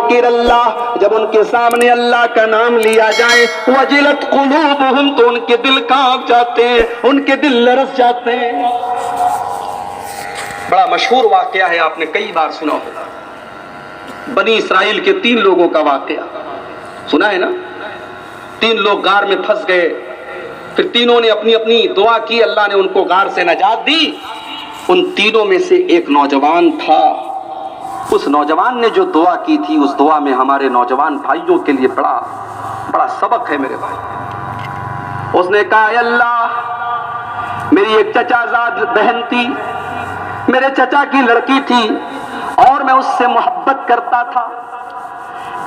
ذکر اللہ، جب ان کے سامنے اللہ کا نام لیا جائے، وجلت قلوبہم، تو ان کے دل کانپ جاتے ہیں، ان کے دل لرز جاتے ہیں۔ بڑا مشہور واقعہ ہے، آپ نے کئی بار سنا ہوگا، بنی اسرائیل کے 3 لوگوں کا واقعہ سنا ہے نا؟ 3 لوگ غار میں پھنس گئے، پھر تینوں نے اپنی اپنی دعا کی، اللہ نے ان کو غار سے نجات دی۔ ان تینوں میں سے ایک نوجوان تھا، اس نوجوان نے جو دعا کی تھی، اس دعا میں ہمارے نوجوان بھائیوں کے لیے بڑا سبق ہے میرے بھائی۔ اس نے کہا، اے اللہ، میری ایک چچا زاد بہن تھی، میرے چچا کی لڑکی تھی اور میں اس سے محبت کرتا تھا۔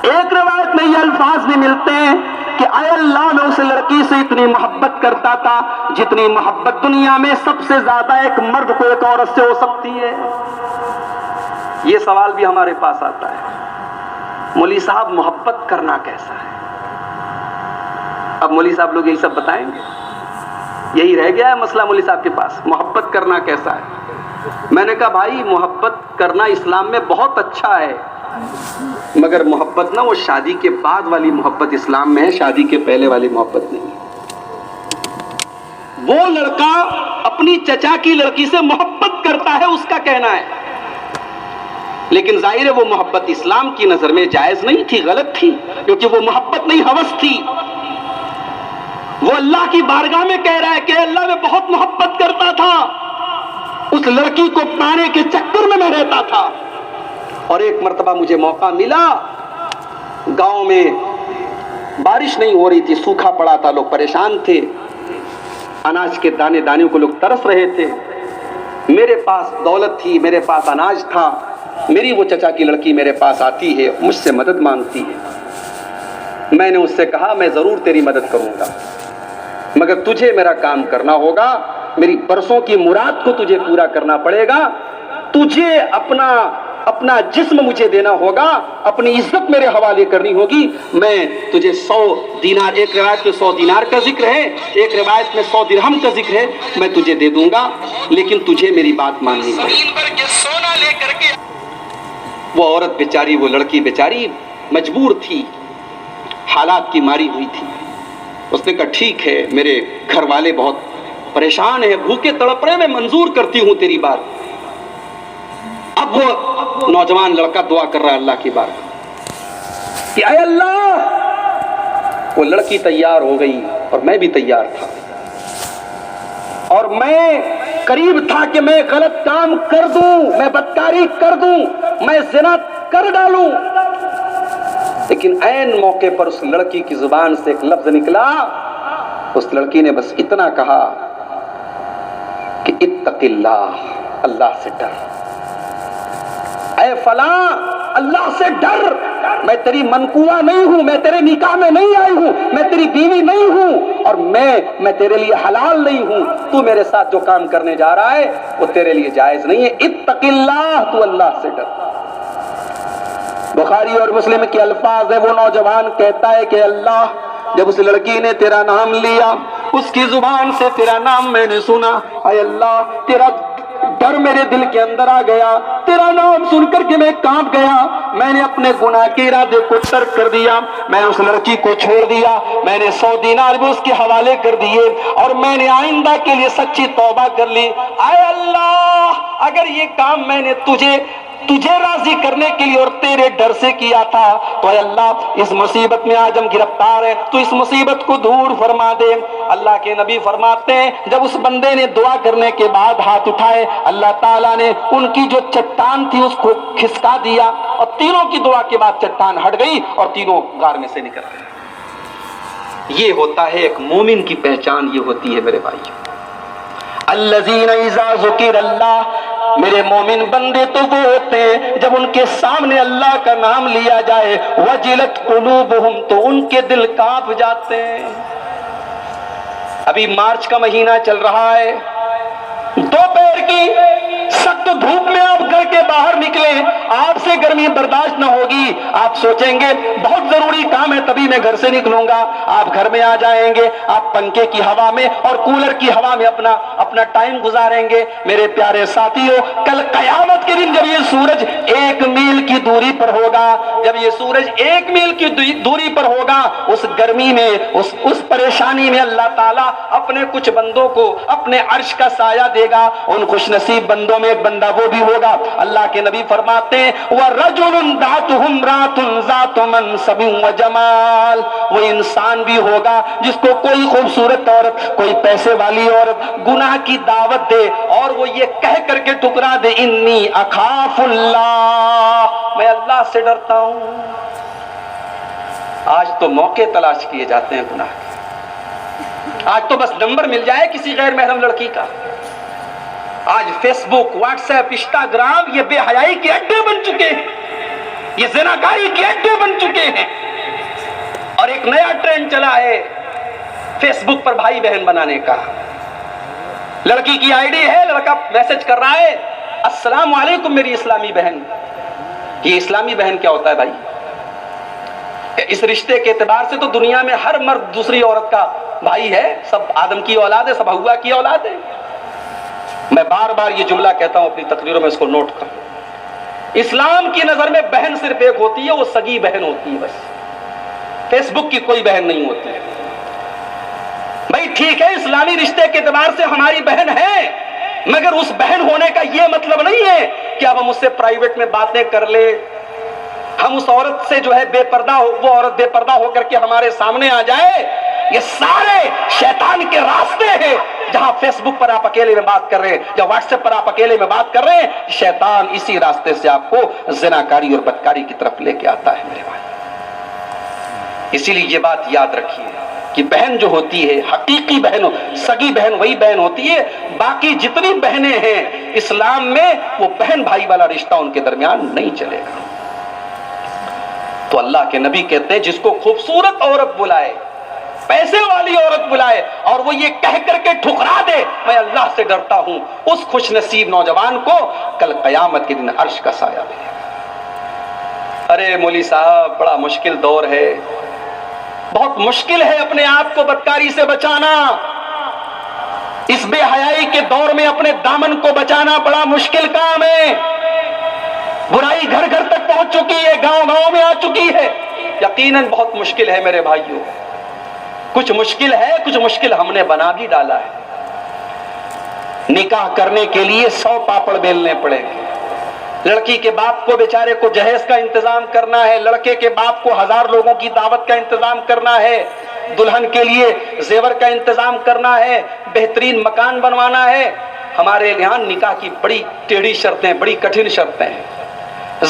ایک روایت میں یہ الفاظ بھی ملتے ہیں کہ اے اللہ، میں اس لڑکی سے اتنی محبت کرتا تھا جتنی محبت دنیا میں سب سے زیادہ ایک مرد کو ایک عورت سے ہو سکتی ہے۔ یہ سوال بھی ہمارے پاس آتا ہے، مولوی صاحب محبت کرنا کیسا ہے؟ اب مولوی صاحب لوگ یہی سب بتائیں گے، یہی رہ گیا ہے مسئلہ مولوی صاحب کے پاس، محبت کرنا کیسا ہے؟ میں نے کہا بھائی، محبت کرنا اسلام میں بہت اچھا ہے، مگر محبت نہ وہ شادی کے بعد والی محبت اسلام میں ہے، شادی کے پہلے والی محبت نہیں۔ وہ لڑکا اپنی چچا کی لڑکی سے محبت کرتا ہے، اس کا کہنا ہے، لیکن ظاہر ہے وہ محبت اسلام کی نظر میں جائز نہیں تھی، غلط تھی، کیونکہ وہ محبت نہیں، ہوس تھی۔ وہ اللہ کی بارگاہ میں کہہ رہا ہے کہ اللہ، میں بہت محبت کرتا تھا، اس لڑکی کو پانے کے چکر میں رہتا تھا، اور ایک مرتبہ مجھے موقع ملا، گاؤں میں بارش نہیں ہو رہی تھی، سوکھا پڑا تھا، لوگ پریشان تھے، اناج کے دانے دانے کو لوگ ترس رہے تھے، میرے پاس دولت تھی، میرے پاس اناج تھا، میری وہ چچا کی لڑکی میرے پاس آتی ہے، مجھ سے مدد مانگتی ہے۔ میں نے اس سے کہا، میں ضرور تیری مدد کروں گا، مگر تجھے میرا کام کرنا ہوگا، میری برسوں کی مراد کو تجھے پورا کرنا پڑے گا، تجھے اپنا جسم مجھے دینا ہوگا، اپنی عزت میرے حوالے کرنی ہوگی، میں تجھے 100 دینار، ایک روایت میں 100 دینار کا ذکر ہے، ایک روایت میں 100 درہم کا ذکر ہے، میں تجھے دے دوں گا، لیکن تجھے میری بات ماننی پڑے۔ وہ عورت بیچاری، وہ لڑکی بیچاری مجبور تھی، حالات کی ماری ہوئی تھی۔ اس نے کہا، ٹھیک ہے، میرے گھر والے بہت پریشان ہیں، بھوکے تڑپ رہے، میں منظور کرتی ہوں تیری بات۔ اب وہ نوجوان لڑکا دعا کر رہا ہے اللہ کی بارگاہ کہ اے اللہ، وہ لڑکی تیار ہو گئی اور میں بھی تیار تھا، اور میں قریب تھا کہ میں غلط کام کر دوں، میں بدکاری کر دوں، میں زنا کر ڈالوں، لیکن عین موقع پر اس لڑکی کی زبان سے ایک لفظ نکلا، اس لڑکی نے بس اتنا کہا کہ اتق اللہ، اللہ سے ڈر، اے فلاں، اللہ سے ڈر، میں تیری منقوہ نہیں ہوں، میں تیرے نکاح میں نہیں آئی ہوں، میں تیری بیوی نہیں ہوں، اور میں تیرے لیے حلال نہیں ہوں، تو میرے ساتھ جو کام کرنے جا رہا ہے وہ تیرے لیے جائز نہیں ہے، اتق اللہ، تو اللہ سے ڈر۔ بخاری اور مسلم کے الفاظ ہے، وہ نوجوان کہتا ہے کہ اللہ، جب اس لڑکی نے تیرا نام لیا، اس کی زبان سے تیرا نام میں نے سنا، اے اللہ، تیرا ڈر میرے دل کے اندر آ گیا، تیرا نام سن کر کے میں کانپ گیا، میں نے اپنے گناہ کے ارادے کو ترک کر دیا، میں اس لڑکی کو چھوڑ دیا، میں نے 100 دینار بھی اس کے حوالے کر دیے، اور میں نے آئندہ کے لیے سچی توبہ کر لی۔ اے اللہ، اگر یہ کام میں نے تجھے راضی کرنے کے لیے اور تیرے ڈر سے کیا تھا، تو اے اللہ، اس مصیبت میں آج ہم گرفتار ہیں، تو اس مصیبت کو دور فرما دے۔ اللہ کے نبی فرماتے ہیں، جب اس بندے نے دعا کرنے کے بعد ہاتھ اٹھائے، اللہ تعالیٰ نے ان کی جو چٹان تھی اس کو کھسکا دیا، اور تینوں کی دعا کے بعد چٹان ہٹ گئی اور تینوں غار میں سے نکل گئے۔ یہ ہوتا ہے ایک مومن کی پہچان، یہ ہوتی ہے میرے بھائی، الذین اذا ذکر اللہ، میرے مومن بندے تو وہ ہوتے ہیں جب ان کے سامنے اللہ کا نام لیا جائے، وجلت قلوبہم، تو ان کے دل کانپ جاتے ہیں۔ ابھی مارچ کا مہینہ چل رہا ہے، دوپہر کی سخت وقت تو دھوپ میں آپ گھر کے باہر نکلے، آپ سے گرمی برداشت نہ ہوگی، آپ سوچیں گے بہت ضروری کام ہے تبھی میں گھر سے نکلوں گا، آپ گھر میں آ جائیں گے، آپ پنکھے کی ہوا میں اور کولر کی ہوا میں اپنا ٹائم گزاریں گے۔ میرے پیارے ساتھیوں، کل قیامت کے دن جب یہ سورج 1 میل کی دوری پر ہوگا، جب یہ سورج 1 میل کی دوری پر ہوگا، اس گرمی میں، اس پریشانی میں اللہ تعالیٰ اپنے کچھ بندوں کو اپنے عرش کا سایہ دے گا۔ ان خوش نصیب بندوں میں ایک بندہ وہ بھی ہوگا، اللہ کے نبی فرماتے ہیں وَرَجُلٌ دَعَتْهُ امْرَأَةٌ ذَاتُ مَنْصَبٍ وَجَمَالٍ، وہ انسان بھی ہوگا جس کو کوئی خوبصورت عورت، کوئی پیسے والی عورت گناہ کی دعوت دے اور وہ یہ کہہ کر کے ٹکرا دے انی اخاف اللہ، میں اللہ سے ڈرتا ہوں۔ آج تو موقع تلاش کیے جاتے ہیں گناہ کے، آج تو بس نمبر مل جائے کسی غیر محرم لڑکی کا، آج فیس بک، واٹس ایپ، انسٹاگرام یہ بے حیائی کے اڈے بن چکے ہیں، یہ زناکاری کے اڈے بن چکے ہیں۔ اور ایک نیا ٹرینڈ چلا ہے فیس بک پر بھائی بہن بنانے کا، لڑکی کی آئی ڈی ہے، لڑکا میسج کر رہا ہے السلام علیکم میری اسلامی بہن۔ یہ اسلامی بہن کیا ہوتا ہے بھائی؟ اس رشتے کے اعتبار سے تو دنیا میں ہر مرد دوسری عورت کا بھائی ہے، سب آدم کی اولاد ہے، سب ہوا کی اولاد ہے۔ میں بار بار یہ جملہ کہتا ہوں اپنی تقریروں میں، اس کو نوٹ کر، اسلام کی نظر میں بہن صرف ایک ہوتی ہے، وہ سگی بہن ہوتی ہے، بس فیس بک کی کوئی بہن نہیں ہوتی ہے۔ بھائی ٹھیک ہے اسلامی رشتے کے اعتبار سے ہماری بہن ہے، مگر اس بہن ہونے کا یہ مطلب نہیں ہے کہ اب ہم اس سے پرائیویٹ میں باتیں کر لیں، ہم اس عورت سے جو ہے بے پردہ ہو، وہ عورت بے پردہ ہو کر کے ہمارے سامنے آ جائے۔ یہ سارے شیطان کے راستے ہیں، جہاں فیس بک پر آپ اکیلے میں بات کر رہے ہیں یا واٹس ایپ پر آپ اکیلے میں بات کر رہے ہیں، شیطان اسی راستے سے آپ کو زناکاری اور بدکاری کی طرف لے کے آتا ہے میرے بھائی۔ اسی لیے یہ بات یاد رکھیے کہ بہن جو ہوتی ہے حقیقی بہن، سگی بہن وہی بہن ہوتی ہے، باقی جتنی بہنیں ہیں اسلام میں وہ بہن بھائی والا رشتہ ان کے درمیان نہیں چلے گا۔ تو اللہ کے نبی کہتے ہیں جس کو خوبصورت عورت بلائے، پیسے والی عورت بلائے اور وہ یہ کہہ کر کے ٹھکرا دے میں اللہ سے ڈرتا ہوں، اس خوش نصیب نوجوان کو کل قیامت کے دن عرش کا سایہ ملے گا۔ ارے مولوی صاحب بڑا مشکل دور ہے، بہت مشکل ہے اپنے آپ کو بدکاری سے بچانا، اس بے حیائی کے دور میں اپنے دامن کو بچانا بڑا مشکل کام ہے۔ برائی گھر گھر تک پہنچ چکی ہے، گاؤں گاؤں میں آ چکی ہے، یقیناً بہت مشکل ہے میرے بھائیوں، کچھ مشکل ہے، کچھ مشکل ہم نے بنا بھی ڈالا ہے۔ نکاح کرنے کے لیے 100 پاپڑ بیلنے پڑیں گے، لڑکی کے باپ کو بیچارے کو جہیز کا انتظام کرنا ہے، لڑکے کے باپ کو 1000 لوگوں کی دعوت کا انتظام کرنا ہے، دلہن کے لیے زیور کا انتظام کرنا ہے، بہترین مکان بنوانا ہے۔ ہمارے یہاں نکاح کی بڑی ٹیڑھی شرطیں، بڑی کٹھن شرطیں ہیں۔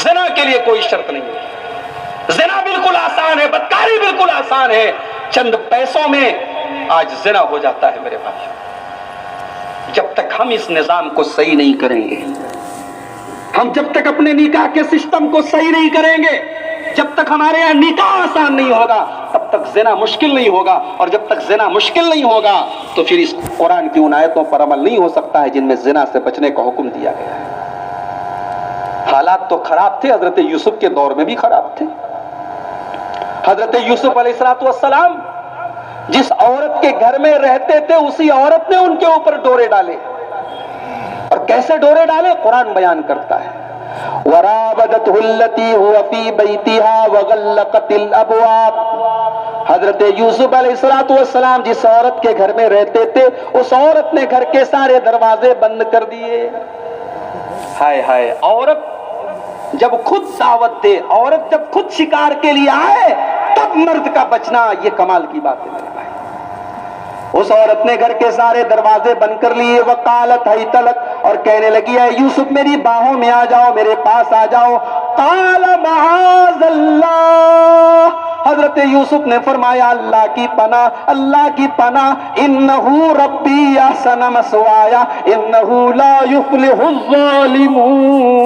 زنا کے لیے کوئی شرط نہیں ہے، زنا بالکل آسان ہے، بدکاری بالکل آسان ہے، چند پیسوں میں آج زنا ہو جاتا ہے میرے بھائی۔ جب تک ہم اس نظام کو صحیح نہیں کریں گے، ہم جب تک اپنے نکاح کے سسٹم کو صحیح نہیں کریں گے، جب تک ہمارے یہاں نکاح آسان نہیں ہوگا تب تک زنا مشکل نہیں ہوگا، اور جب تک زنا مشکل نہیں ہوگا تو پھر اس قرآن کی ان آیتوں پر عمل نہیں ہو سکتا ہے جن میں زنا سے بچنے کا حکم دیا گیا ہے۔ حالات تو خراب تھے، حضرت یوسف کے دور میں بھی خراب تھے۔ حضرت یوسف علیہ السلام جس عورت کے گھر میں رہتے تھے اسی عورت نے ان کے اوپر ڈورے ڈالے، اور کیسے ڈورے ڈالے قرآن بیان کرتا ہے۔ وَرَابَدَتْهُ الَّتِي هُوَ فِي بَيْتِهَا وَغَلَّقَتِ الْأَبْوَابَ، حضرت یوسف علیہ السلام جس عورت کے گھر میں رہتے تھے اس عورت نے گھر کے سارے دروازے بند کر دیے۔ ہائے ہائے، عورت جب خود دعوت دے، عورت جب خود شکار کے لیے آئے تب مرد کا بچنا، یہ کمال کی بات ہے میرے بھائی۔ اس عورت نے گھر کے سارے دروازے بند کر لیے، وقالت حیت لک، اور کہنے لگی ہے یوسف میری باہوں میں آ جاؤ، میرے پاس آ جاؤ۔ قال معاذ اللہ، حضرت یوسف نے فرمایا اللہ کی پناہ، اللہ کی پناہ، انہو ربی احسن مثوایا انہو لا یفلح الظالمون۔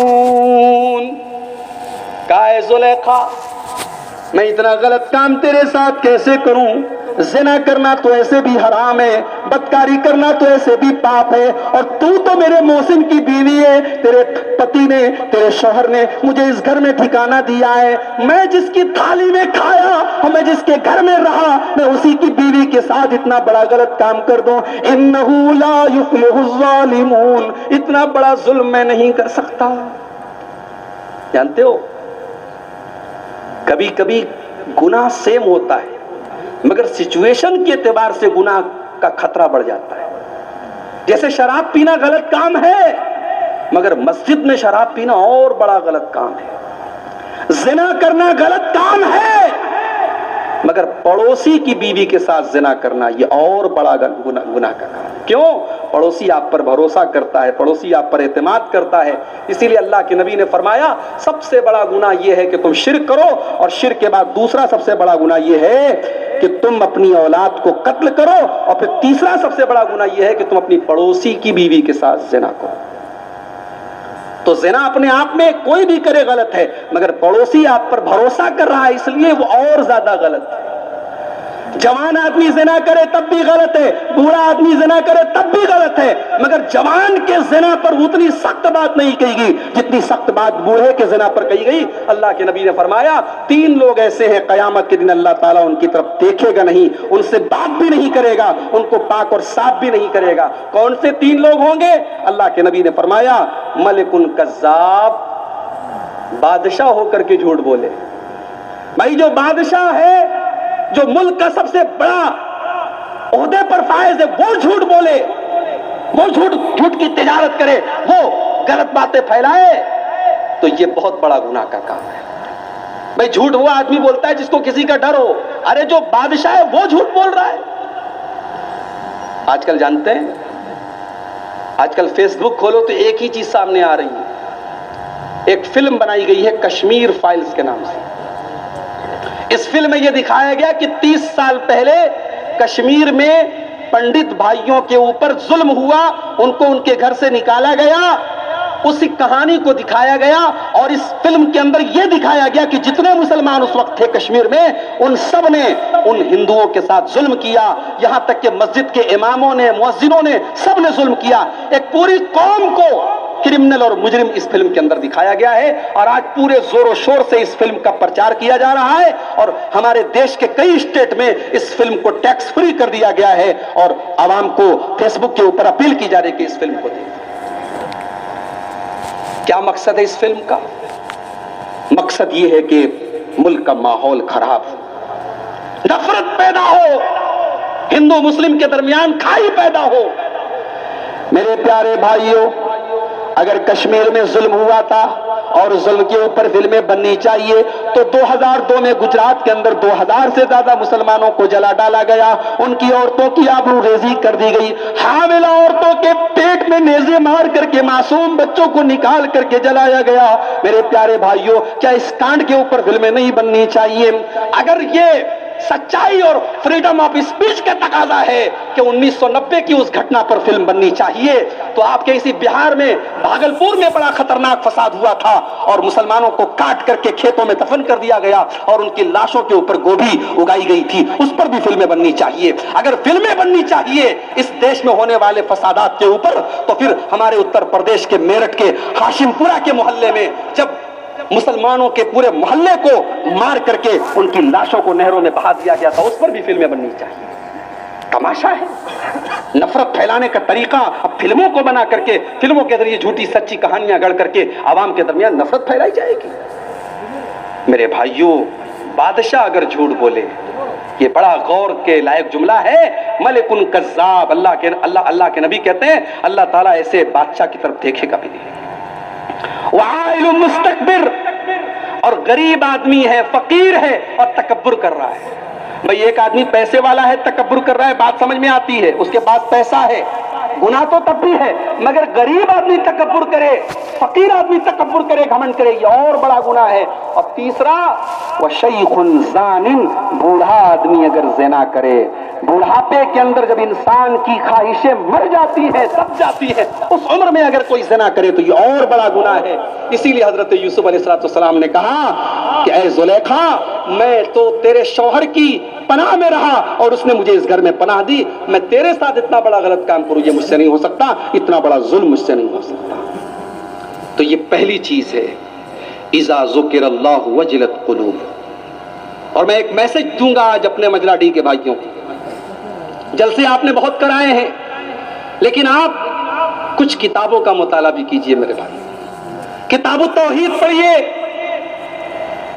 کہا ہے زلیخا میں اتنا غلط کام تیرے ساتھ کیسے کروں؟ زنا کرنا تو ایسے بھی حرام ہے، بدکاری کرنا تو ایسے بھی پاپ ہے، اور تو میرے محسن کی بیوی ہے، تیرے پتی نے، تیرے شوہر نے مجھے اس گھر میں ٹھکانہ دیا ہے، میں جس کی تھالی میں کھایا اور میں جس کے گھر میں رہا، میں اسی کی بیوی کے ساتھ اتنا بڑا غلط کام کر دوں، انہو لا یفلح الظالمون، اتنا بڑا ظلم میں نہیں کر سکتا۔ جانتے ہو کبھی کبھی گناہ سیم ہوتا ہے مگر سچویشن کے اعتبار سے گناہ کا خطرہ بڑھ جاتا ہے۔ جیسے شراب پینا غلط کام ہے مگر مسجد میں شراب پینا اور بڑا غلط کام ہے، زنا کرنا غلط کام ہے مگر پڑوسی کی بیوی کے ساتھ زنا کرنا یہ اور بڑا گناہ کا کام ہے۔ کیوں؟ پڑوسی آپ پر بھروسہ کرتا ہے، پڑوسی آپ پر اعتماد کرتا ہے، اسی لیے اللہ کے نبی نے فرمایا سب سے بڑا گناہ یہ ہے کہ تم شرک کرو، اور شرک کے بعد دوسرا سب سے بڑا گناہ یہ ہے کہ تم اپنی اولاد کو قتل کرو، اور پھر تیسرا سب سے بڑا گناہ یہ ہے کہ تم اپنی پڑوسی کی بیوی کے ساتھ زنا کرو۔ تو زنا اپنے آپ میں کوئی بھی کرے غلط ہے مگر پڑوسی آپ پر بھروسہ کر رہا ہے اس لیے وہ اور زیادہ غلط ہے۔ جوان آدمی زنا کرے تب بھی غلط ہے، بوڑھا آدمی زنا کرے تب بھی غلط ہے، مگر جوان کے زنا پر اتنی سخت بات نہیں کہی گئی جتنی سخت بات بوڑھے کے زنا پر کہی گئی۔ اللہ کے نبی نے فرمایا 3 لوگ ایسے ہیں قیامت کے دن اللہ تعالیٰ ان کی طرف دیکھے گا نہیں، ان سے بات بھی نہیں کرے گا، ان کو پاک اور صاف بھی نہیں کرے گا۔ کون سے 3 لوگ ہوں گے؟ اللہ کے نبی نے فرمایا ملک کذاب، بادشاہ ہو کر کے جھوٹ بولے۔ بھائی جو بادشاہ ہے، جو ملک کا سب سے بڑا عہدے پر فائز ہے، وہ جھوٹ بولے، وہ جھوٹ کی تجارت کرے، وہ غلط باتیں پھیلائے، تو یہ بہت بڑا گناہ کا کام ہے۔ بھائی جھوٹ وہ آدمی بولتا ہے جس کو کسی کا ڈر ہو، ارے جو بادشاہ ہے وہ جھوٹ بول رہا ہے۔ آج کل جانتے ہیں، آج کل فیس بک کھولو تو ایک ہی چیز سامنے آ رہی ہے، ایک فلم بنائی گئی ہے کشمیر فائلز کے نام سے۔ اس فلم میں یہ دکھایا گیا کہ 30 سال پہلے کشمیر میں پنڈت بھائیوں کے اوپر ظلم ہوا، ان کو ان کے گھر سے نکالا گیا، اسی کہانی کو دکھایا گیا، اور اس فلم کے اندر یہ دکھایا گیا کہ جتنے مسلمان اس وقت تھے کشمیر میں ان سب نے ان ہندوؤں کے ساتھ ظلم کیا، یہاں تک کہ مسجد کے اماموں نے، مؤذنوں نے، سب نے ظلم کیا۔ ایک پوری قوم کو کرمنل اور مجرم اس فلم کے اندر دکھایا گیا ہے، اور آج پورے زور و شور سے اس فلم کا پرچار کیا جا رہا ہے، اور ہمارے دیش کے کئی اسٹیٹ میں اس فلم کو ٹیکس فری کر دیا گیا ہے، اور عوام کو فیس بک کے اوپر اپیل کی جا رہی ہے کہ اس فلم کو دیکھیں۔ کیا مقصد ہے اس فلم کا؟ مقصد یہ ہے کہ ملک کا ماحول خراب ہو، نفرت پیدا ہو، ہندو مسلم کے درمیان کھائی پیدا ہو۔ میرے پیارے بھائیوں، اگر کشمیر میں ظلم ہوا تھا اور ظلم کے اوپر فلمیں بننی چاہیے تو 2002 میں گجرات کے اندر 2000 سے زیادہ مسلمانوں کو جلا ڈالا گیا، ان کی عورتوں کی آبرو ریزی کر دی گئی، حاملہ عورتوں کے پیٹ میں نیزے مار کر کے معصوم بچوں کو نکال کر کے جلایا گیا۔ میرے پیارے بھائیوں، کیا اس کانڈ کے اوپر فلمیں نہیں بننی چاہیے؟ اگر یہ سچائی اور فریڈم آف اسپیچ کا تقاضا ہے کہ 1990 کی اس گھٹنا پر فلم بننی چاہیے، تو آپ کے اسی بہار میں بھاگلپور میں بڑا خطرناک فساد ہوا تھا اور مسلمانوں کو کاٹ کر کے کھیتوں میں دفن کر دیا گیا اور ان کی لاشوں کے اوپر گوبھی اگائی گئی تھی، اس پر بھی فلمیں بننی چاہیے۔ اگر فلمیں بننی چاہیے اس دیش میں ہونے والے فسادات کے اوپر، تو پھر ہمارے اتر پردیش کے میرٹھ کے ہاشم پورہ کے محلے میں جب مسلمانوں کے پورے محلے کو مار کر کے ان کی لاشوں کو نہروں میں بہا دیا گیا تھا، اس پر بھی فلمیں بننی چاہیے۔ تماشا ہے نفرت پھیلانے کا طریقہ، اب فلموں کو بنا کر کے، فلموں کے ذریعے جھوٹی سچی کہانیاں گڑھ کر کے عوام کے درمیان نفرت پھیلائی جائے گی۔ میرے بھائیوں، بادشاہ اگر جھوٹ بولے، یہ بڑا غور کے لائق جملہ ہے، ملک کذاب، اللہ کے نبی کہتے ہیں اللہ تعالیٰ ایسے بادشاہ کی طرف دیکھے گا بھی نہیں۔ وعائل مستکبر، اور غریب آدمی ہے، فقیر ہے اور تکبر کر رہا ہے۔ بھئی ایک آدمی پیسے والا ہے، تکبر کر رہا ہے، بات سمجھ میں آتی ہے، اس کے پاس پیسہ ہے، گناہ تو تب بھی ہے، مگر غریب آدمی تکبر کرے، فقیر آدمی تکبر کرے، گھمنڈ کرے، یہ اور بڑا گناہ ہے۔ اور تیسرا وشیخ زان، بوڑھا آدمی اگر زنا کرے، بڑھاپے کے اندر جب انسان کی خواہشیں مر جاتی ہیں، دب جاتی ہیں، اس عمر میں اگر کوئی زنا کرے تو یہ اور بڑا گناہ ہے۔ اسی لیے حضرت یوسف علیہ السلام نے کہا کہ اے زلیخا، میں تو تیرے شوہر کی پناہ میں رہا اور اس نے مجھے اس گھر میں پناہ دی، میں تیرے ساتھ اتنا بڑا غلط کام کروں یہ مجھ سے نہیں ہو سکتا، اتنا بڑا ظلم مجھ سے نہیں ہو سکتا۔ تو یہ پہلی چیز ہے، اذا ذکر اللہ وجلت قلوب۔ اور میں ایک میسج دوں گا آج اپنے مجلہ ڈی کے بھائیوں کو، جلسے آپ نے بہت کرائے ہیں، لیکن آپ کچھ کتابوں کا مطالعہ بھی کیجئے میرے بھائی، کتاب التوحید پڑھیے،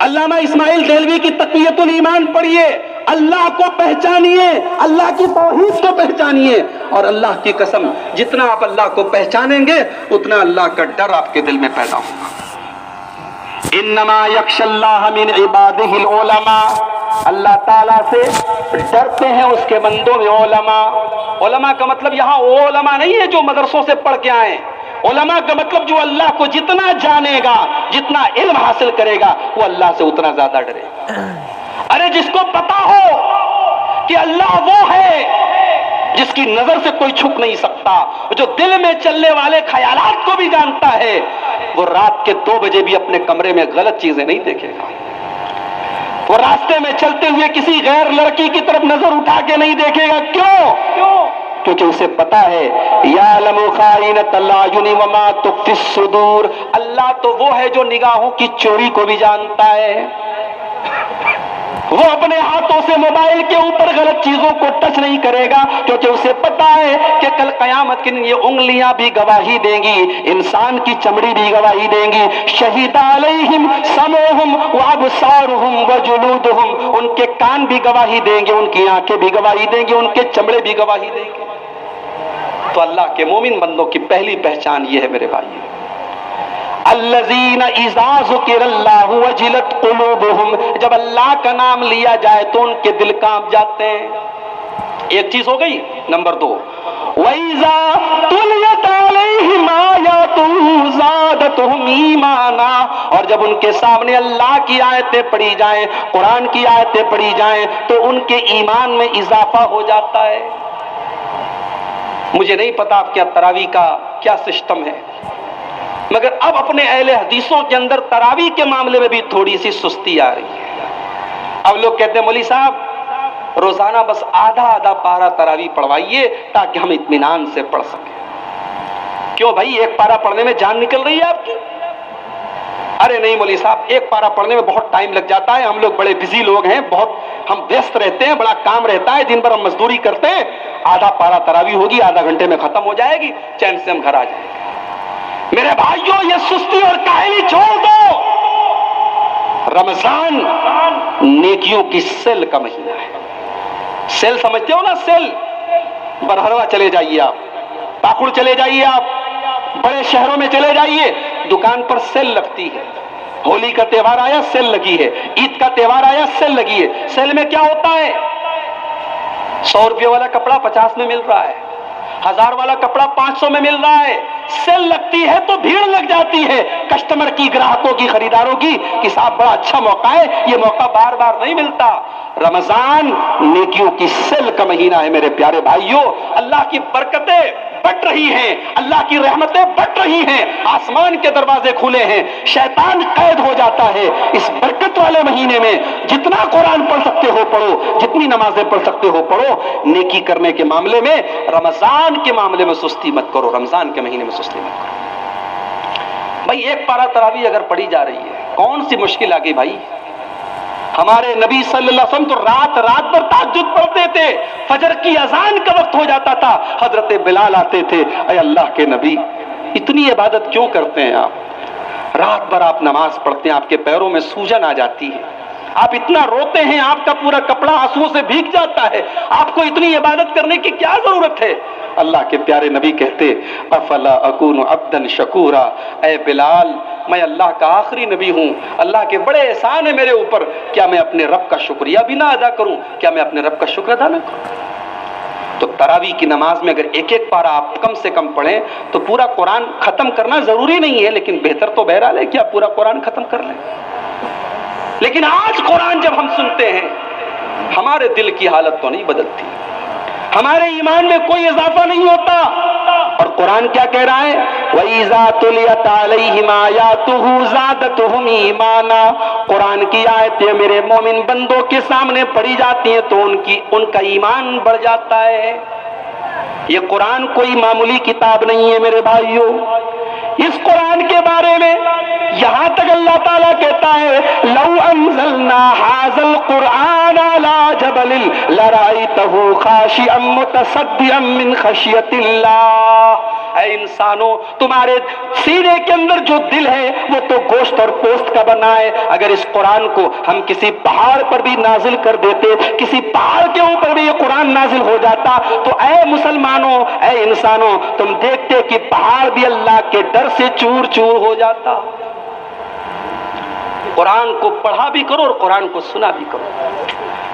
علامہ اسماعیل دہلوی کی تقویۃ الایمان پڑھیے، اللہ کو پہچانیے، اللہ کی توحید کو پہچانیے، اور اللہ کی قسم جتنا آپ اللہ کو پہچانیں گے اتنا اللہ کا ڈر آپ کے دل میں پیدا ہوگا۔ انما یخشی اللہ من عبادہ العلماء، اللہ تعالیٰ سے ڈرتے ہیں اس کے بندوں میں علماء۔ علماء کا مطلب یہاں وہ علماء نہیں ہے جو مدرسوں سے پڑھ کے آئے، علماء کا مطلب جو اللہ کو جتنا جانے گا، جتنا علم حاصل کرے گا، وہ اللہ سے اتنا زیادہ ڈرے گا۔ ارے جس کو پتا ہو کہ اللہ وہ ہے جس کی نظر سے کوئی چھپ نہیں سکتا، جو دل میں چلنے والے خیالات کو بھی جانتا ہے، وہ رات کے 2 بجے بھی اپنے کمرے میں غلط چیزیں نہیں دیکھے گا، وہ راستے میں چلتے ہوئے کسی غیر لڑکی کی طرف نظر اٹھا کے نہیں دیکھے گا۔ کیوں؟ کیونکہ اسے پتا ہے یعلم خائنۃ الاعین وما تخفی الصدور، اللہ تو وہ ہے جو نگاہوں کی چوری کو بھی جانتا ہے۔ وہ اپنے ہاتھوں سے موبائل کے اوپر غلط چیزوں کو ٹچ نہیں کرے گا، کیونکہ اسے پتا ہے کہ کل قیامت کے دن یہ انگلیاں بھی گواہی دیں گی، انسان کی چمڑی بھی گواہی دیں گی۔ شہید علیہم سمعہم وابصارہم وجلودہم، ان کے کان بھی گواہی دیں گے، ان کی آنکھیں بھی گواہی دیں گے، ان کے چمڑے بھی گواہی دیں گے۔ تو اللہ کے مومن بندوں کی پہلی پہچان یہ ہے میرے بھائی، الذین اذا ذکر اللہ وجلت قلوبہم، جب اللہ کا نام لیا جائے تو ان کے دل کانپ جاتے ہیں۔ ایک چیز ہو گئی۔ نمبر 2، وَإِذَا تُلِيَتْ عَلَيْهِمْ آيَاتُهُ زَادَتْهُمْ ایمانا، اور جب ان کے سامنے اللہ کی آیتیں پڑھی جائیں، قرآن کی آیتیں پڑھی جائیں تو ان کے ایمان میں اضافہ ہو جاتا ہے۔ مجھے نہیں پتا آپ کے تراویح کا کیا سسٹم ہے، مگر اب اپنے اہل حدیثوں کے اندر تراویح کے معاملے میں بھی تھوڑی سی سستی آ رہی ہے۔ اب لوگ کہتے ہیں مولوی صاحب روزانہ بس آدھا پارہ تراویح پڑھوائیے تاکہ ہم اطمینان سے پڑھ سکیں۔ کیوں بھائی، ایک پارہ پڑھنے میں جان نکل رہی ہے آپ کی؟ ارے نہیں مولوی صاحب، ایک پارہ پڑھنے میں بہت ٹائم لگ جاتا ہے، ہم لوگ بڑے بزی لوگ ہیں، بہت ہم ویست رہتے ہیں، بڑا کام رہتا ہے، دن بھر ہم مزدوری کرتے ہیں، آدھا پارہ تراویح ہوگی، آدھا گھنٹے میں ختم ہو جائے گی، چین سے ہم گھر آ جائیں گے۔ میرے بھائیوں، یہ سستی اور کاہلی چھوڑ دو۔ رمضان نیکیوں کی سیل کا مہینہ ہے۔ سیل سمجھتے ہو نا؟ سیل، برہروا چلے جائیے آپ، پاکڑ چلے جائیے آپ، بڑے شہروں میں چلے جائیے، دکان پر سیل لگتی ہے۔ ہولی کا تہوار آیا، سیل لگی ہے، عید کا تہوار آیا، سیل لگی ہے۔ سیل میں کیا ہوتا ہے؟ 100 روپے والا کپڑا 50 میں مل رہا ہے، 1000 والا کپڑا 500 میں مل رہا ہے۔ سیل لگتی ہے تو بھیڑ لگ جاتی ہے کسٹمر کی، گراہکوں کی، خریداروں کی، کہ صاحب بڑا اچھا موقع ہے، یہ موقع بار بار نہیں ملتا۔ رمضان نیکیوں کی سیل کا مہینہ ہے میرے پیارے بھائیوں۔ اللہ کی برکتیں بٹ رہی ہیں، اللہ کی رحمتیں بٹ رہی ہیں، آسمان کے دروازے کھلے ہیں، شیطان قید ہو جاتا ہے۔ اس برکت والے مہینے میں جتنا قرآن پڑھ سکتے ہو پڑھو، جتنی نمازیں پڑھ سکتے ہو پڑھو۔ نیکی کرنے کے معاملے میں، رمضان کے معاملے میں سستی مت کرو، رمضان کے مہینے میں سستی مت کرو۔ بھائی ایک پارہ تراویح اگر پڑھی جا رہی ہے، کون سی مشکل آ گئی بھائی؟ ہمارے نبی صلی اللہ علیہ وسلم تو رات بھر تہجد پڑھتے تھے، فجر کی اذان کا وقت ہو جاتا تھا، حضرت بلال آتے تھے، اے اللہ کے نبی اتنی عبادت کیوں کرتے ہیں آپ؟ رات بھر آپ نماز پڑھتے ہیں، آپ کے پیروں میں سوجن آ جاتی ہے، آپ اتنا روتے ہیں، آپ کا پورا کپڑا آنسوؤں سے بھیگ جاتا ہے، آپ کو اتنی عبادت کرنے کی کیا ضرورت ہے؟ اللہ کے پیارے نبی کہتے افلا اکون عبدا شکورا، اے بلال میں اللہ کا آخری نبی ہوں، اللہ کے بڑے احسان ہیں میرے اوپر، کیا میں اپنے رب کا شکریہ بھی نہ ادا کروں؟ کیا میں اپنے رب کا شکر ادا نہ کروں؟ تو تراویح کی نماز میں اگر ایک پارہ آپ کم سے کم پڑھیں تو پورا قرآن ختم کرنا ضروری نہیں ہے، لیکن بہتر تو بہرحال ہے کہ آپ پورا قرآن ختم کر لیں۔ لیکن آج قرآن جب ہم سنتے ہیں ہمارے دل کی حالت تو نہیں بدلتی، ہمارے ایمان میں کوئی اضافہ نہیں ہوتا۔ اور قرآن کیا کہہ رہا ہے؟ وَإِذَا تُلِيَتْ عَلَيْهِمْ آيَاتُهُ زَادَتْهُمْ ایمانا، قرآن کی آیتیں میرے مومن بندوں کے سامنے پڑھی جاتی ہیں تو ان کا ایمان بڑھ جاتا ہے۔ یہ قرآن کوئی معمولی کتاب نہیں ہے میرے بھائیوں۔ اس قرآن کے بارے میں یہاں تک اللہ تعالیٰ کہتا ہے لو انزلنا هذا القرآن على جبل لرأيته خاشعا متصدعا من خشیۃ اللہ۔ اے انسانوں، تمہارے سینے کے اندر جو دل ہے وہ تو گوشت اور پوست کا بنا ہے، اگر اس قرآن کو ہم کسی پہاڑ پر بھی نازل کر دیتے، کسی پہاڑ کے اوپر بھی یہ قرآن نازل ہو جاتا تو اے مسلمانوں، اے انسانوں، تم دیکھتے کہ پہاڑ بھی اللہ کے ڈر سے چور چور ہو جاتا۔ قرآن کو پڑھا بھی کرو اور قرآن کو سنا بھی کرو۔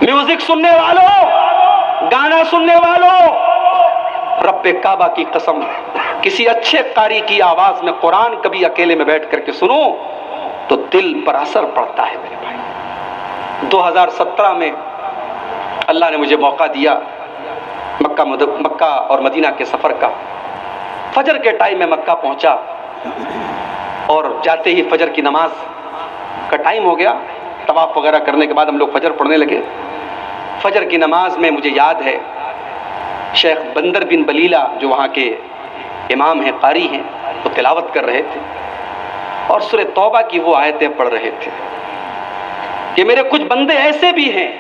میوزک سننے والوں، گانا سننے والوں، رب کعبہ کی قسم، کسی اچھے قاری کی آواز میں قرآن کبھی اکیلے میں بیٹھ کر کے سنو تو دل پر اثر پڑتا ہے میرے بھائی۔ 2017 میں اللہ نے مجھے موقع دیا مکہ اور مدینہ کے سفر کا۔ فجر کے ٹائم میں مکہ پہنچا اور جاتے ہی فجر کی نماز کا ٹائم ہو گیا۔ طواف وغیرہ کرنے کے بعد ہم لوگ فجر پڑھنے لگے۔ فجر کی نماز میں مجھے یاد ہے شیخ بندر بن بلیلہ جو وہاں کے امام ہیں، قاری ہیں، وہ تلاوت کر رہے تھے اور سورہ توبہ کی وہ آیتیں پڑھ رہے تھے کہ میرے کچھ بندے ایسے بھی ہیں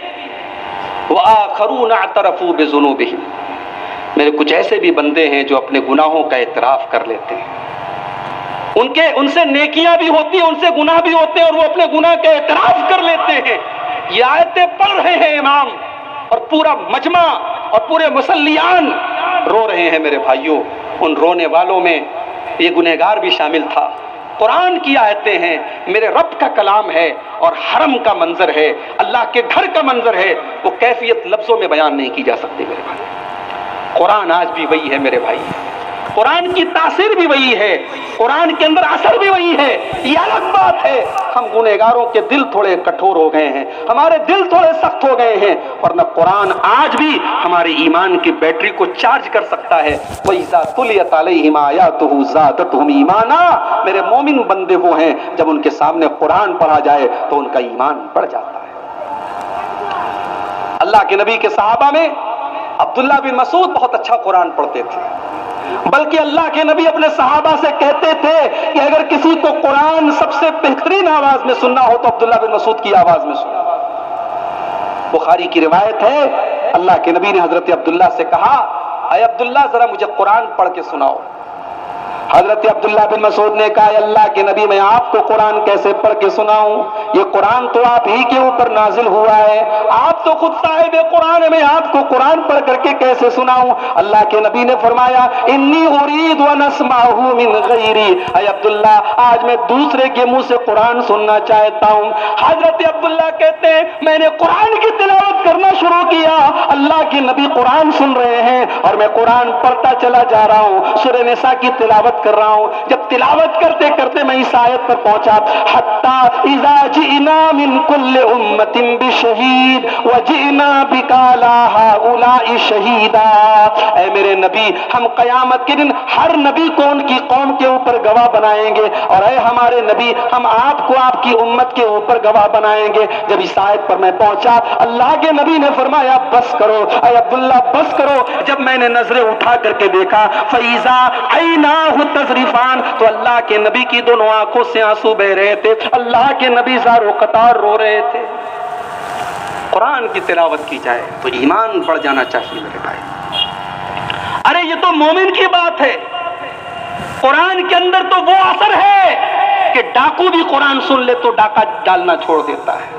وَآخَرُونَ اعْتَرَفُوا بِذُنُوبِهِمْ، میرے کچھ ایسے بھی بندے ہیں جو اپنے گناہوں کا اعتراف کر لیتے ہیں۔ ان سے نیکیاں بھی ہوتی ہیں، ان سے گناہ بھی ہوتے ہیں اور وہ اپنے گناہ کا اعتراف کر لیتے ہیں۔ یہ آیتیں پڑھ رہے ہیں امام اور پورا مجمع اور پورے مصلیان رو رہے ہیں میرے بھائیوں۔ ان رونے والوں میں یہ گنہگار بھی شامل تھا۔ قرآن کی آیتیں ہیں، میرے رب کا کلام ہے اور حرم کا منظر ہے، اللہ کے گھر کا منظر ہے، وہ کیفیت لفظوں میں بیان نہیں کی جا سکتی میرے بھائی۔ قرآن آج بھی وہی ہے میرے بھائی، قرآن کی تاثیر بھی وہی ہے، قرآن کے اندر اثر بھی وہی ہے۔ یہ الگ بات ہے ہم گنہگاروں کے دل تھوڑے کٹھور ہو گئے ہیں، ہمارے دل تھوڑے سخت ہو گئے ہیں، ورنہ قرآن آج بھی ہمارے ایمان کی بیٹری کو چارج کر سکتا ہے۔ وَإِذَا تُلِيَتْ عَلَيْهِمْ آيَاتُهُ زَادَتْهُمْ ایمانا، میرے مومن بندے وہ ہیں جب ان کے سامنے قرآن پڑھا جائے تو ان کا ایمان بڑھ جاتا ہے۔ اللہ کے نبی کے صحابہ میں عبداللہ بن مسعود بہت اچھا قرآن پڑھتے تھے، بلکہ اللہ کے نبی اپنے صحابہ سے کہتے تھے کہ اگر کسی کو قرآن سب سے بہترین آواز میں سننا ہو تو عبداللہ بن مسعود کی آواز میں سننا۔ بخاری کی روایت ہے اللہ کے نبی نے حضرت عبداللہ سے کہا اے عبداللہ ذرا مجھے قرآن پڑھ کے سناؤ۔ حضرت عبداللہ بن مسعود نے کہا اللہ کے نبی میں آپ کو قرآن کیسے پڑھ کے سناؤں، یہ قرآن تو آپ ہی کے اوپر نازل ہوا ہے، آپ تو خود صاحب قرآن ہے، میں آپ کو قرآن پڑھ کر کے کیسے سناؤں۔ اللہ کے نبی نے فرمایا انی ارید ان اسمعہ من غیری، اے عبداللہ آج میں دوسرے کے منہ سے قرآن سننا چاہتا ہوں۔ حضرت عبداللہ کہتے ہیں میں نے قرآن کی تلاوت کرنا شروع کیا، اللہ کے نبی قرآن سن رہے ہیں اور میں قرآن پڑھتا چلا جا رہا ہوں، سورہ نساء کی تلاوت کر رہا ہوں۔ جب تلاوت کرتے کرتے میں اس آیت پر پہنچا حتی اذا جئنا من کل امت بشہید وجئنا بک علی ہؤلاء شہیدا، اے میرے نبی ہم قیامت کے دن ہر نبی کو ان کی قوم کے اوپر گواہ بنائیں گے اور اے ہمارے نبی ہم آپ کو آپ کی امت کے اوپر گواہ بنائیں گے۔ جب اس آیت پر میں پہنچا اللہ کے نبی نے فرمایا بس کرو اے عبداللہ بس کرو۔ جب میں نے نظریں اٹھا کر کے دیکھا فیضا عیناہ تذرفان، تو اللہ کے نبی کی دونوں آنکھوں سے آنسو بہ رہے تھے، اللہ کے نبی زار و قطار رو رہے تھے۔ قرآن کی تلاوت کی جائے تو ایمان بڑھ جانا چاہیے میرے بھائی۔ ارے یہ تو مومن کی بات ہے، قرآن کے اندر تو وہ اثر ہے کہ ڈاکو بھی قرآن سن لے تو ڈاکہ ڈالنا چھوڑ دیتا ہے۔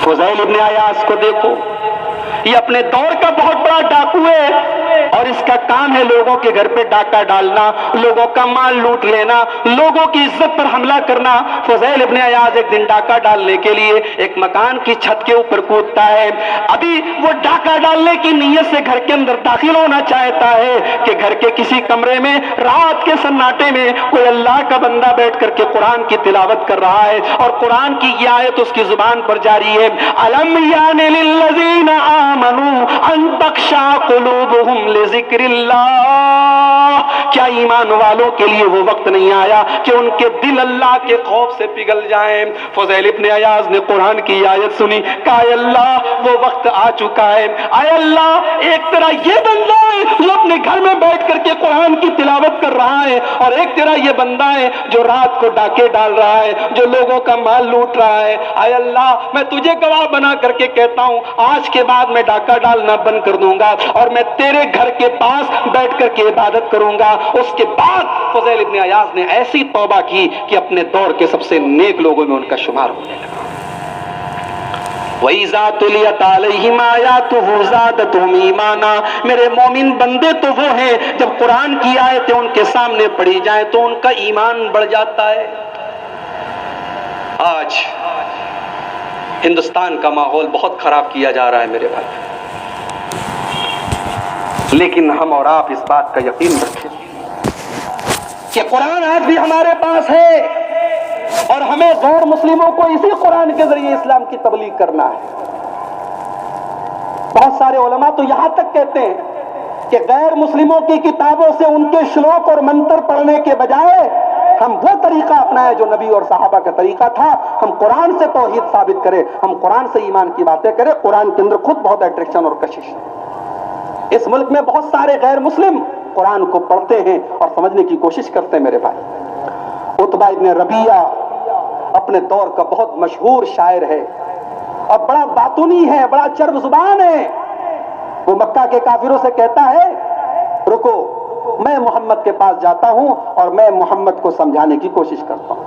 فضیل ابن عیاض کو دیکھو، یہ اپنے دور کا بہت بڑا ڈاکو ہے اور اس کا کام ہے لوگوں کے گھر پہ ڈاکہ ڈالنا، لوگوں کا مال لوٹ لینا، لوگوں کی عزت پر حملہ کرنا۔ فضیل ابن عیاض ایک دن ڈاکہ ڈالنے کے لیے ایک مکان کی چھت کے اوپر کودتا ہے، ابھی وہ ڈاکہ ڈالنے کی نیت سے گھر کے اندر داخل ہونا چاہتا ہے کہ گھر کے کسی کمرے میں رات کے سناٹے میں کوئی اللہ کا بندہ بیٹھ کر کے قرآن کی تلاوت کر رہا ہے اور قرآن کی یہ آیت اس کی زبان پر جاری ہے الم یان للذین آمنوا ان تخشع قلوبهم لذکر اللہ، کیا ایمان والوں کے لیے وہ وقت نہیں آیا کہ ان کے دل اللہ کے خوف سے پگھل جائیں؟ فضیل ابن عیاض نے قرآن کی آیت سنی، کہا اے اللہ وہ وقت آ چکا ہے، اے اللہ ایک طرح یہ بندہ ہے جو اپنے گھر میں بیٹھ کر کے قرآن کی تلاوت کر رہا ہے، اور ایک طرح یہ بندہ ہے جو رات کو ڈاکے ڈال رہا ہے، جو لوگوں کا مال لوٹ رہا ہے۔ اے اللہ میں تجھے گواہ بنا کر کے کہتا ہوں آج کے بعد میں ڈاکہ ڈالنا بند کر دوں گا اور میں تیرے گھر کے پاس بیٹھ کر کے عبادت کروں گا۔ اس کے بعد فضیل ابن عیاض نے ایسی توبہ کی کہ اپنے دور کے سب سے نیک لوگوں میں ان کا شمار ہونے لگا۔ وَإِذَا تُلِيَتْ عَلَيْهِمْ آيَاتُهُ زَادَتْهُمْ ایمانا، میرے مومن بندے تو وہ ہیں جب قرآن کی آیتیں ان کے سامنے پڑھی جائیں تو ان کا ایمان بڑھ جاتا ہے۔ آج ہندوستان کا ماحول بہت خراب کیا جا رہا ہے میرے بھائی، لیکن ہم اور آپ اس بات کا یقین رکھیں کہ قرآن آج بھی ہمارے پاس ہے اور ہمیں غیر مسلموں کو اسی قرآن کے ذریعے اسلام کی تبلیغ کرنا ہے۔ بہت سارے علماء تو یہاں تک کہتے ہیں کہ غیر مسلموں کی کتابوں سے ان کے شلوک اور منتر پڑھنے کے بجائے ہم وہ طریقہ اپنائیں جو نبی اور صحابہ کا طریقہ تھا، ہم قرآن سے توحید ثابت کریں، ہم قرآن سے ایمان کی باتیں کریں۔ قرآن کے اندر خود بہت اٹریکشن اور کشش ہے۔ اس ملک میں بہت سارے غیر مسلم قرآن کو پڑھتے ہیں اور سمجھنے کی کوشش کرتے ہیں میرے بھائی۔ عتبہ ابن ربیعہ اپنے دور کا بہت مشہور شاعر ہے اور بڑا باطنی ہے، بڑا چرب زبان ہے۔ وہ مکہ کے کافروں سے کہتا ہے رکو میں محمد کے پاس جاتا ہوں اور میں محمد کو سمجھانے کی کوشش کرتا ہوں۔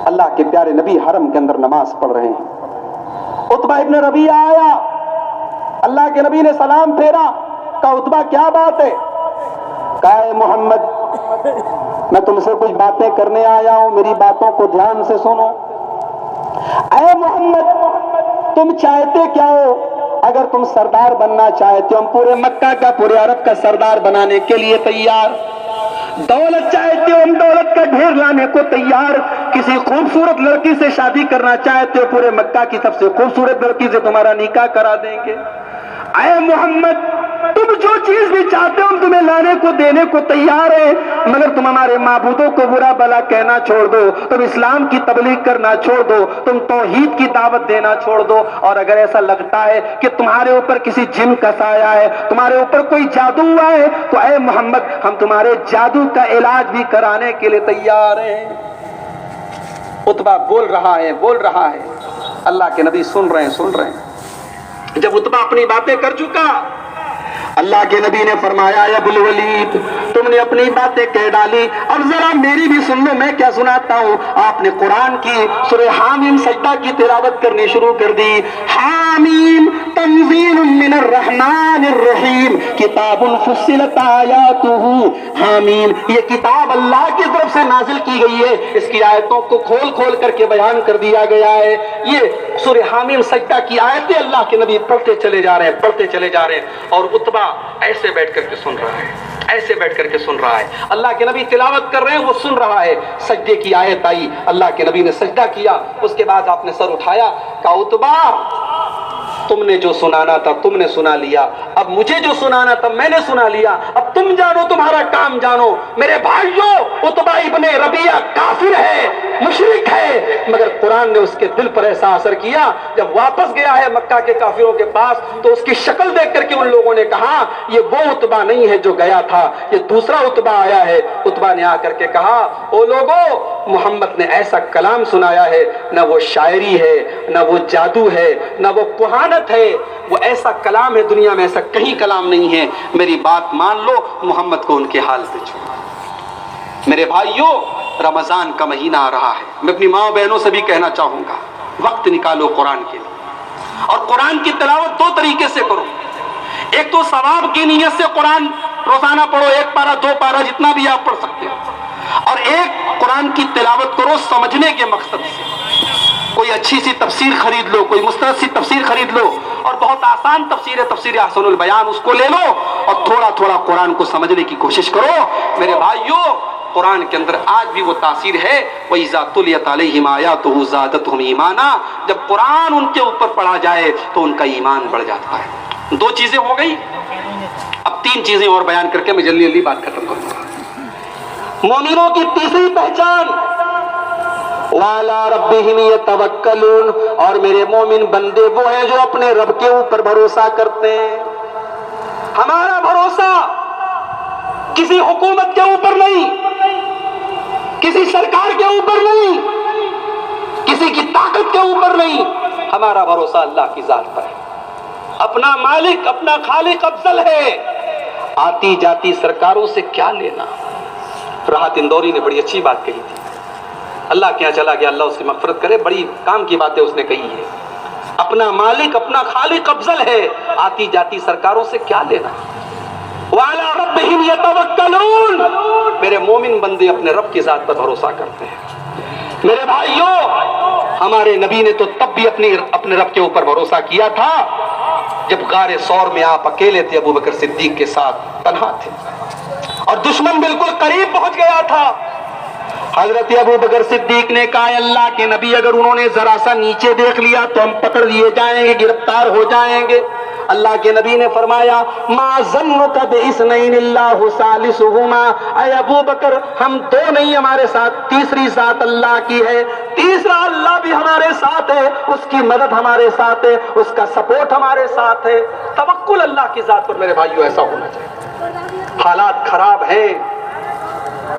اللہ کے پیارے نبی حرم کے اندر نماز پڑھ رہے ہیں، عتبہ ابن ربیعہ آیا، اللہ کے نبی نے سلام پھیرا، کہا عتبہ کیا بات ہے؟ کہا اے محمد میں تم سے کچھ باتیں کرنے آیا ہوں، میری باتوں کو دھیان سے سنو۔ اے محمد تم چاہتے کیا ہو؟ اگر تم سردار بننا چاہتے ہو ہم پورے مکہ کا پورے عرب کا سردار بنانے کے لیے تیار۔ دولت چاہتے ہو ہم دولت کا ڈھیر لانے کو تیار۔ کسی خوبصورت لڑکی سے شادی کرنا چاہتے ہو پورے مکہ کی سب سے خوبصورت لڑکی سے تمہارا نکاح کرا دیں گے۔ اے محمد تم جو چیز بھی چاہتے ہو ہم تمہیں لانے کو دینے کو تیار ہے، مگر تم ہمارے معبودوں کو برا بلا کہنا چھوڑ دو، تم اسلام کی تبلیغ کرنا چھوڑ دو، تم توحید کی دعوت دینا چھوڑ دو، اور اگر ایسا لگتا ہے کہ تمہارے اوپر کسی جن کا سایہ ہے، تمہارے اوپر کوئی جادو ہوا ہے، تو اے محمد ہم تمہارے جادو کا علاج بھی کرانے کے لیے تیار ہیں۔ عتبہ بول رہا ہے، اللہ کے نبی سن رہے ہیں۔ جب عتبہ اپنی باتیں کر چکا، اللہ کے نبی نے فرمایا اے ابو الولید تم نے اپنی باتیں کہہ ڈالی، اب ذرا میری بھی سن لو، میں کیا سناتا ہوں۔ آپ نے قرآن کی سورہ حامیم سجدہ کی تلاوت کرنی شروع کر دی۔ حامیم تنزیل من الرحمن الرحیم کتاب فصلت آیاتہ، حامیم یہ کتاب اللہ کی طرف سے نازل کی گئی ہے، اس کی آیتوں کو کھول کھول کر کے بیان کر دیا گیا ہے۔ یہ سورہ حامیم سجدہ کی آیتیں اللہ کے نبی پڑھتے چلے جا رہے ہیں اور عتبہ ایسے بیٹھ کر کے سن رہا ہے، اللہ کے نبی تلاوت کر رہے ہیں وہ سن رہا ہے۔ سجدے کی آیت آئی، اللہ کے نبی نے سجدہ کیا، اس کے بعد آپ نے سر اٹھایا، کہا عتبہ تم نے جو سنانا تھا تم نے سنا لیا، اب مجھے جو سنانا تھا میں نے سنا لیا، اب تم جانو تمہارا کام جانو۔ میرے بھائیوں عتبہ ابن ربیعہ کافر ہے، مشرک ہے، مگر قرآن نے اس کے دل پر ایسا اثر کیا، جب واپس گیا ہے مکہ کے کافروں کے پاس تو اس کی شکل دیکھ کر کے ان لوگوں نے کہا یہ وہ عتبہ نہیں ہے جو گیا تھا، یہ دوسرا عتبہ آیا ہے۔ عتبہ نے آ کر کے کہا او لوگو محمد نے ایسا کلام سنایا ہے، نہ وہ شاعری ہے نہ وہ جادو ہے نہ وہ کہانت ہے، وہ ایسا کلام ہے دنیا میں ایسا کہیں کلام نہیں ہے، میری بات مان لو، محمد کو ان کے حال پہ چھوڑو۔ میرے بھائیوں رمضان کا مہینہ آ رہا ہے، میں اپنی ماں بہنوں سے بھی کہنا چاہوں گا وقت نکالو قرآن کے لیے، اور قرآن کی تلاوت دو طریقے سے کرو۔ ایک تو ثواب کی نیت سے قرآن روزانہ پڑھو، ایک پارہ دو پارہ جتنا بھی آپ پڑھ سکتے ہو، اور ایک قرآن کی تلاوت کرو سمجھنے کے مقصد سے۔ کوئی اچھی سی تفسیر خرید لو، کوئی مستند سی تفسیر خرید لو، اور بہت آسان تفسیر ہے تفسیر احسن البیان، اس کو لے لو اور تھوڑا تھوڑا قرآن کو سمجھنے کی کوشش کرو۔ میرے بھائیوں قرآن کے اندر آج بھی وہ تاثیر ہے، وَإِذَا تُلِيَتْ عَلَيْهِمْ آيَاتُهُ زَادَتْهُمْ ایمانا، جب قرآن ان کے اوپر پڑھا جائے تو ان کا ایمان بڑھ جاتا ہے۔ دو چیزیں ہو گئی، اب تین چیزیں اور بیان کر کے میں جلدی بات ختم کروں گا۔ مومنوں کی تیسری پہچان وَعَلَىٰ رَبِّهِمْ يَتَوَكَّلُونَ، اور میرے مومن بندے وہ ہیں جو اپنے رب کے اوپر بھروسہ کرتے ہیں۔ ہمارا بھروسہ کسی حکومت کے اوپر نہیں، کسی سرکار کے اوپر نہیں، کسی کی طاقت کے اوپر نہیں، ہمارا بھروسہ اللہ کی ذات پر ہے۔ اپنا مالک اپنا خالق افضل ہے، آتی جاتی سرکاروں سے کیا لینا۔ راحت اندوری نے بڑی اچھی بات کہی تھی، اللہ کے یہاں چلا گیا، اللہ اس کی مغفرت کرے، بڑی کام کی باتیں اس نے کہی ہے۔ اپنا مالک اپنا خالق افضل ہے، آتی جاتی سرکاروں سے کیا لینا۔ وَعَلَىٰ رَبِّهِمْ يَتَوَكَّلُونَ، میرے مومن بندے اپنے رب کی ذات پر بھروسہ کرتے ہیں۔ میرے بھائیوں، ہمارے نبی نے تو تب بھی اپنے رب کے اوپر بھروسہ کیا تھا جب غار ثور میں آپ اکیلے تھے، ابو بکر صدیق کے ساتھ تنہا تھے اور دشمن بالکل قریب پہنچ گیا تھا۔ حضرت ابو بکر صدیق نے کہا اللہ کے نبی اگر انہوں نے ذرا سا نیچے دیکھ لیا تو ہم پکڑ لیے جائیں گے، گرفتار ہو جائیں گے۔ اللہ کے نبی نے فرمایا ما ظنک باثنین اللہ ثالثہما، اے ابو بکر ہم دو نہیں، ہمارے ساتھ تیسری ذات اللہ کی ہے، تیسرا اللہ بھی ہمارے ساتھ ہے، اس کی مدد ہمارے ساتھ ہے، اس کا سپورٹ ہمارے ساتھ ہے۔ توکل اللہ کی ذات پر میرے بھائیوں ایسا ہونا چاہیے۔ حالات خراب ہیں،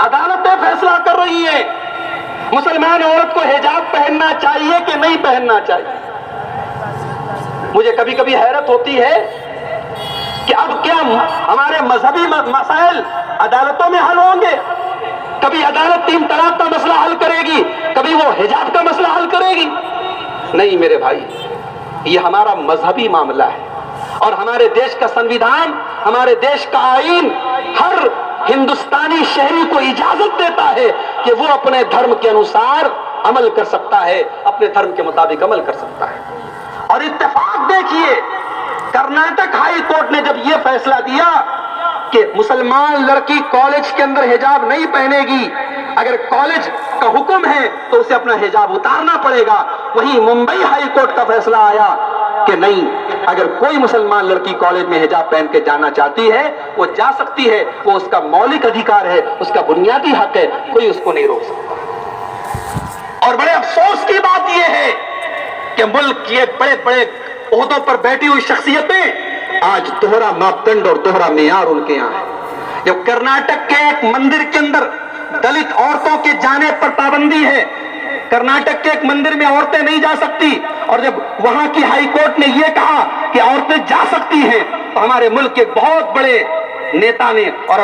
عدالتیں فیصلہ کر رہی ہیں مسلمان عورت کو حجاب پہننا چاہیے کہ نہیں پہننا چاہیے۔ مجھے کبھی کبھی حیرت ہوتی ہے کہ اب کیا ہمارے مذہبی مسائل عدالتوں میں حل ہوں گے؟ کبھی عدالت 3 طلاق کا مسئلہ حل کرے گی، کبھی وہ حجاب کا مسئلہ حل کرے گی؟ نہیں میرے بھائی، یہ ہمارا مذہبی معاملہ ہے اور ہمارے دیش کا سنویدھان، ہمارے دیش کا آئین ہر ہندوستانی شہری کو اجازت دیتا ہے کہ وہ اپنے دھرم کے انوسار عمل کر سکتا ہے، اپنے دھرم کے مطابق عمل کر سکتا ہے۔ اور اتفاق دیکھیے، کرناٹک ہائی کورٹ نے جب یہ فیصلہ دیا کہ مسلمان لڑکی کالج کے اندر حجاب نہیں پہنے گی، اگر کالج کا حکم ہے تو اسے اپنا حجاب اتارنا پڑے گا، وہیں ممبئی ہائی کورٹ کا فیصلہ آیا کہ نہیں، اگر کوئی مسلمان لڑکی کالج میں حجاب پہن کے جانا چاہتی ہے وہ جا سکتی ہے، وہ اس کا مولک ادھیکار ہے، اس کا بنیادی حق ہے، کوئی اس کو نہیں روک سکتا۔ اور بڑے افسوس کی بات یہ ہے کہ ملک کے بڑے بڑے عہدوں پر بیٹھی ہوئی شخصیتیں آج دوہرا ماپدنڈ اور دوہرا معیار ان کے یہاں ہے۔ جب کرناٹک کے ایک مندر کے اندر دلت عورتوں کے جانے پر پابندی ہے، کرناٹک کے ایک مندر میں عورتیں نہیں جا سکتی، اور جب وہاں کی ہائی کورٹ نے یہ کہا کہ عورتیں جا سکتی ہیں تو ہمارے ملک کے بہت بڑے نیتا نے اور